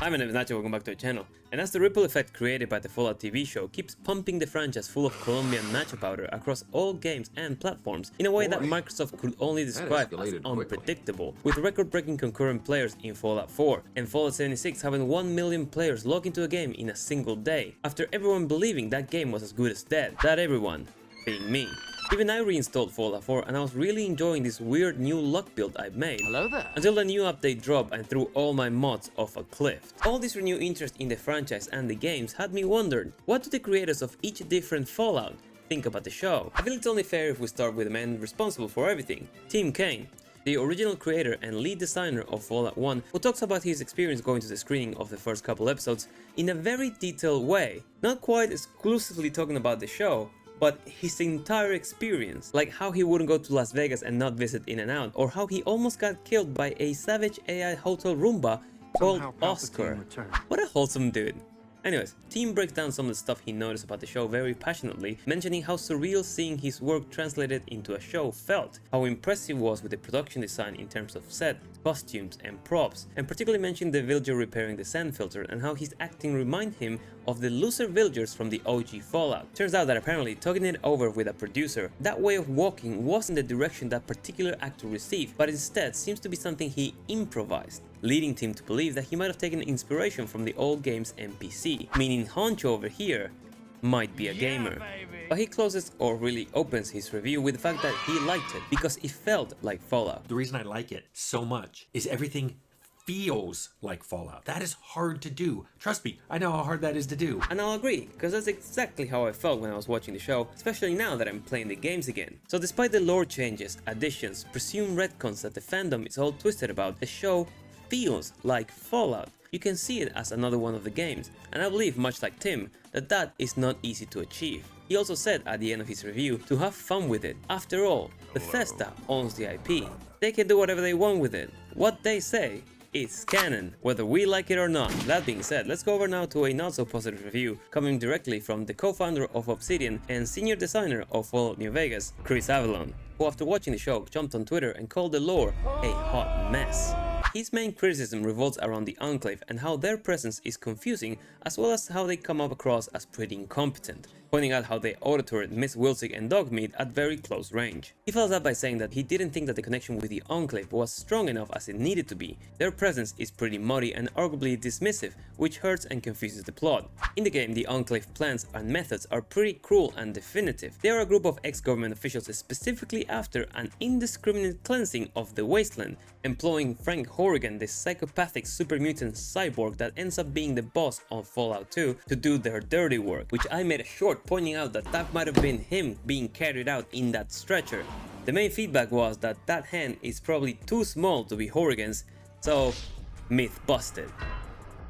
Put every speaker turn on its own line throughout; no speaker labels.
Hi, my name is Nacho, welcome back to the channel. And as the ripple effect created by the Fallout TV show keeps pumping the franchise full of Colombian nacho powder across all games and platforms in a way that Microsoft could only describe as unpredictable, with record-breaking concurrent players in Fallout 4 and Fallout 76 having 1 million players log into a game in a single day, after everyone believing that game was as good as dead. That everyone being me. Even I reinstalled Fallout 4 and I was really enjoying this weird new luck build I've made.
Hello there.
Until the new update dropped and threw all my mods off a cliff. All this renewed interest in the franchise and the games had me wondering, what do the creators of each different Fallout think about the show? I feel it's only fair if we start with the man responsible for everything, Tim Kaine, the original creator and lead designer of Fallout 1, who talks about his experience going to the screening of the first couple episodes in a very detailed way, not quite exclusively talking about the show, but his entire experience, like how he wouldn't go to Las Vegas and not visit In-N-Out, or how he almost got killed by a savage AI hotel Roomba called Oscar. What a wholesome dude. Anyways, Tim breaks down some of the stuff he noticed about the show very passionately, mentioning how surreal seeing his work translated into a show felt, how impressive it was with the production design in terms of set, costumes and props, and particularly mentioned the villager repairing the sand filter and how his acting reminded him of the loser villagers from the OG Fallout. Turns out that apparently talking it over with a producer, that way of walking wasn't the direction that particular actor received, but instead seems to be something he improvised, leading Tim to believe that he might have taken inspiration from the old game's NPC, meaning Honcho over here might be a gamer. But he closes or really opens his review with the fact that he liked it because it felt like Fallout.
The reason I like it so much is everything feels like Fallout. That is hard to do. Trust me, I know how hard that is to do.
And I'll agree, because that's exactly how I felt when I was watching the show, especially now that I'm playing the games again. So despite the lore changes, additions, presumed retcons that the fandom is all twisted about, the show feels like Fallout. You can see it as another one of the games, and I believe, much like Tim, that is not easy to achieve. He also said at the end of his review to have fun with it. After all, Bethesda owns the IP. They can do whatever they want with it. What they say is canon, whether we like it or not. That being said, let's go over now to a not so positive review coming directly from the co-founder of Obsidian and senior designer of Fallout New Vegas, Chris Avellone, who after watching the show jumped on Twitter and called the lore a hot mess. His main criticism revolves around the Enclave and how their presence is confusing, as well as how they come up across as pretty incompetent, pointing out how they auto-turret Miss Wilsig and Dogmeat at very close range. He follows up by saying that he didn't think that the connection with the Enclave was strong enough as it needed to be. Their presence is pretty muddy and arguably dismissive, which hurts and confuses the plot. In the game, the Enclave plans and methods are pretty cruel and definitive. They are a group of ex-government officials specifically after an indiscriminate cleansing of the wasteland, employing Frank Horrigan, the psychopathic super mutant cyborg that ends up being the boss of Fallout 2, to do their dirty work, which I made a short pointing out that might have been him being carried out in that stretcher. The main feedback was that that hand is probably too small to be Horrigan's, so myth busted.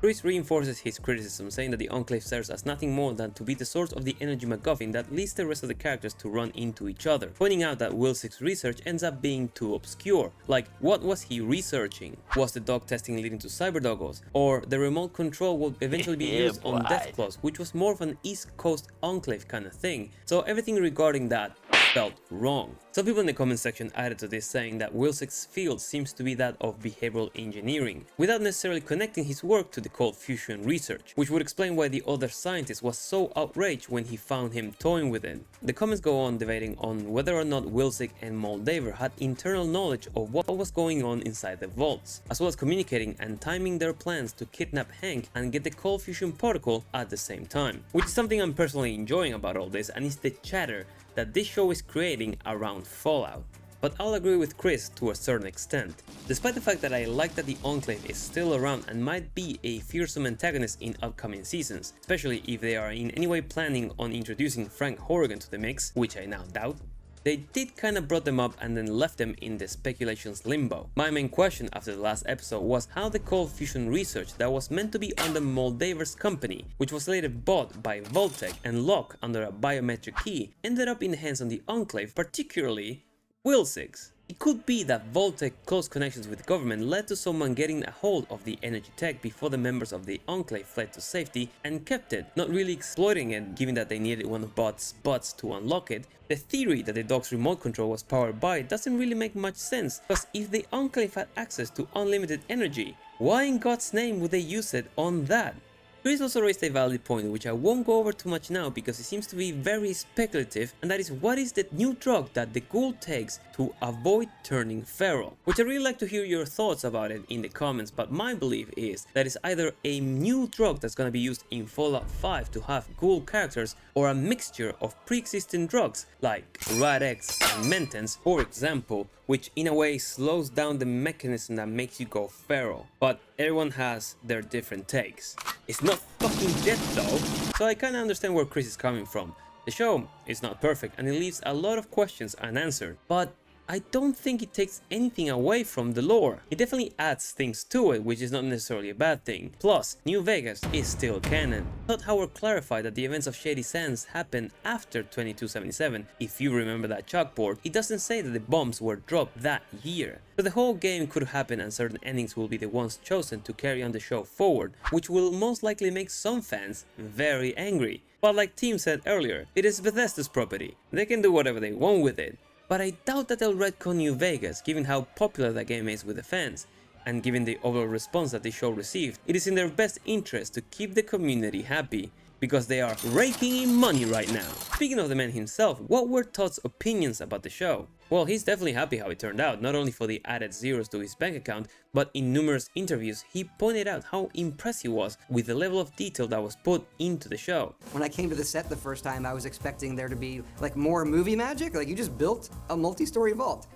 Chris reinforces his criticism, saying that the Enclave serves as nothing more than to be the source of the energy MacGuffin that leads the rest of the characters to run into each other, pointing out that Wilsig's research ends up being too obscure. Like, what was he researching? Was the dog testing leading to cyberdoggos? Or the remote control would eventually be used on Deathclaws, which was more of an East Coast Enclave kind of thing. So everything regarding that felt wrong. Some people in the comment section added to this, saying that Wilsig's field seems to be that of behavioral engineering, without necessarily connecting his work to the cold fusion research, which would explain why the other scientist was so outraged when he found him toying with it. The comments go on debating on whether or not Wilsig and Moldaver had internal knowledge of what was going on inside the vaults, as well as communicating and timing their plans to kidnap Hank and get the cold fusion protocol at the same time, which is something I'm personally enjoying about all this, and is the chatter that this show is creating around Fallout. But I'll agree with Chris to a certain extent. Despite the fact that I like that the Enclave is still around and might be a fearsome antagonist in upcoming seasons, especially if they are in any way planning on introducing Frank Horrigan to the mix, which I now doubt, they did kinda brought them up and then left them in the speculations limbo. My main question after the last episode was how the cold fusion research that was meant to be under Moldaver's company, which was later bought by Vault-Tec and locked under a biometric key, ended up in the hands of the Enclave, particularly Wilsig's. It could be that Vault-Tec's close connections with the government led to someone getting a hold of the energy tech before the members of the Enclave fled to safety and kept it, not really exploiting it given that they needed one of Bot's butts to unlock it. The theory that the dog's remote control was powered by it doesn't really make much sense, because if the Enclave had access to unlimited energy, Why in God's name would they use it on that? Chris also raised a valid point which I won't go over too much now because it seems to be very speculative, and that is what is the new drug that the ghoul takes to avoid turning feral, which I really like to hear your thoughts about it in the comments, but my belief is that it's either a new drug that's gonna be used in Fallout 5 to have ghoul characters, or a mixture of pre-existing drugs like Rad-X and Mentence, for example, which in a way slows down the mechanism that makes you go feral. But everyone has their different takes. It's not fucking death though, so I kinda understand where Chris is coming from. The show is not perfect and it leaves a lot of questions unanswered, but I don't think it takes anything away from the lore. It definitely adds things to it, which is not necessarily a bad thing. Plus, New Vegas is still canon. Todd Howard clarified that the events of Shady Sands happened after 2277. If you remember that chalkboard, it doesn't say that the bombs were dropped that year. So the whole game could happen and certain endings will be the ones chosen to carry on the show forward, which will most likely make some fans very angry. But like Tim said earlier, it is Bethesda's property. They can do whatever they want with it. But I doubt that they'll retcon New Vegas, given how popular that game is with the fans, and given the overall response that the show received. It is in their best interest to keep the community happy, because they are raking in money right now. Speaking of the man himself, what were Todd's opinions about the show? Well, he's definitely happy how it turned out, not only for the added zeros to his bank account, but in numerous interviews he pointed out how impressed he was with the level of detail that was put into the show.
When I came to the set the first time, I was expecting there to be like more movie magic, like you just built a multi-story vault.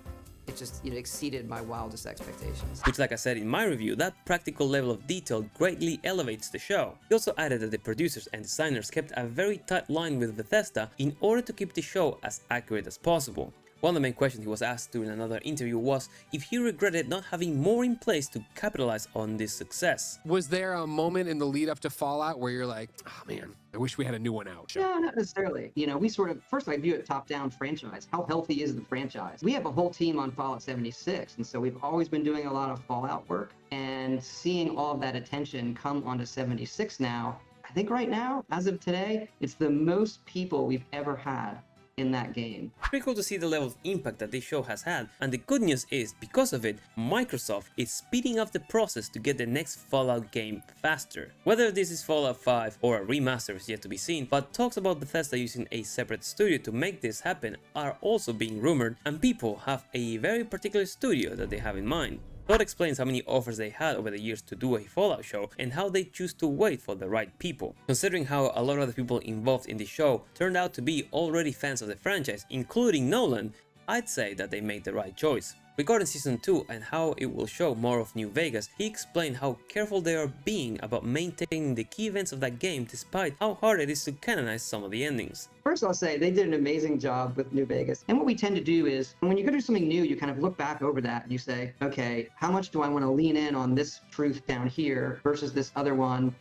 It just, exceeded my wildest expectations.
Which, like I said in my review, that practical level of detail greatly elevates the show. He also added that the producers and designers kept a very tight line with Bethesda in order to keep the show as accurate as possible. One of the main questions he was asked during another interview was if he regretted not having more in place to capitalize on this success.
Was there a moment in the lead up to Fallout where you're like, oh man, I wish we had a new one out?
No, not necessarily. We sort of, first I view it top-down franchise. How healthy is the franchise? We have a whole team on Fallout 76, and so we've always been doing a lot of Fallout work, and seeing all of that attention come onto 76 now, I think right now, as of today, it's the most people we've ever had in that game.
Pretty cool to see the level of impact that this show has had, and the good news is, because of it, Microsoft is speeding up the process to get the next Fallout game faster. Whether this is Fallout 5 or a remaster is yet to be seen, but talks about Bethesda using a separate studio to make this happen are also being rumored, and people have a very particular studio that they have in mind. Todd explains how many offers they had over the years to do a Fallout show and how they choose to wait for the right people. Considering how a lot of the people involved in the show turned out to be already fans of the franchise, including Nolan, I'd say that they made the right choice. Regarding Season 2 and how it will show more of New Vegas, he explained how careful they are being about maintaining the key events of that game despite how hard it is to canonize some of the endings.
First, I'll say they did an amazing job with New Vegas. And what we tend to do is, when you go do something new, you kind of look back over that and you say, okay, how much do I want to lean in on this truth down here versus this other one?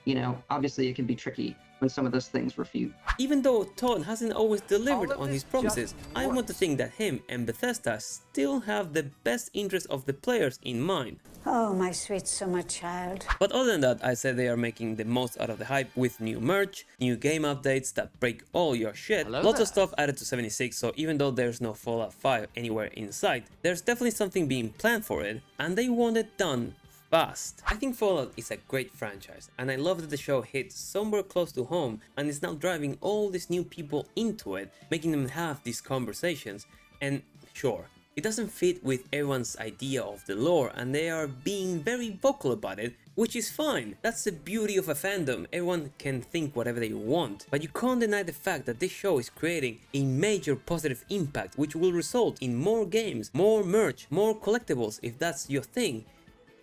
Obviously it can be tricky when some of those things refute.
Even though Todd hasn't always delivered on his promises, I want to think that him and Bethesda still have the best interest of the players in mind.
Oh, my sweet summer child.
But other than that, I said they are making the most out of the hype with new merch, new game updates that break all your shit, lots of stuff added to 76, so even though there's no Fallout 5 anywhere in sight, there's definitely something being planned for it, and they want it done fast. I think Fallout is a great franchise, and I love that the show hit somewhere close to home and is now driving all these new people into it, making them have these conversations. And sure, it doesn't fit with everyone's idea of the lore, and they are being very vocal about it, which is fine. That's the beauty of a fandom. Everyone can think whatever they want, but you can't deny the fact that this show is creating a major positive impact, which will result in more games, more merch, more collectibles if that's your thing,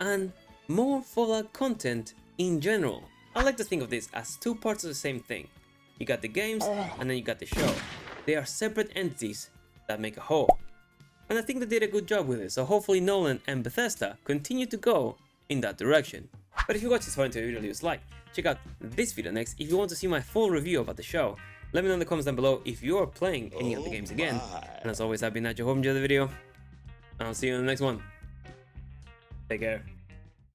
and more Fallout content in general. I like to think of this as two parts of the same thing. You got the games and then you got the show. They are separate entities that make a whole. And I think they did a good job with it, so hopefully Nolan and Bethesda continue to go in that direction. But if you watch this far into the video, leave us a like. Check out this video next if you want to see my full review about the show. Let me know in the comments down below if you are playing any of the games again. And as always, I've been Nacho. Hope you enjoyed the video. I'll see you in the next one. Take care.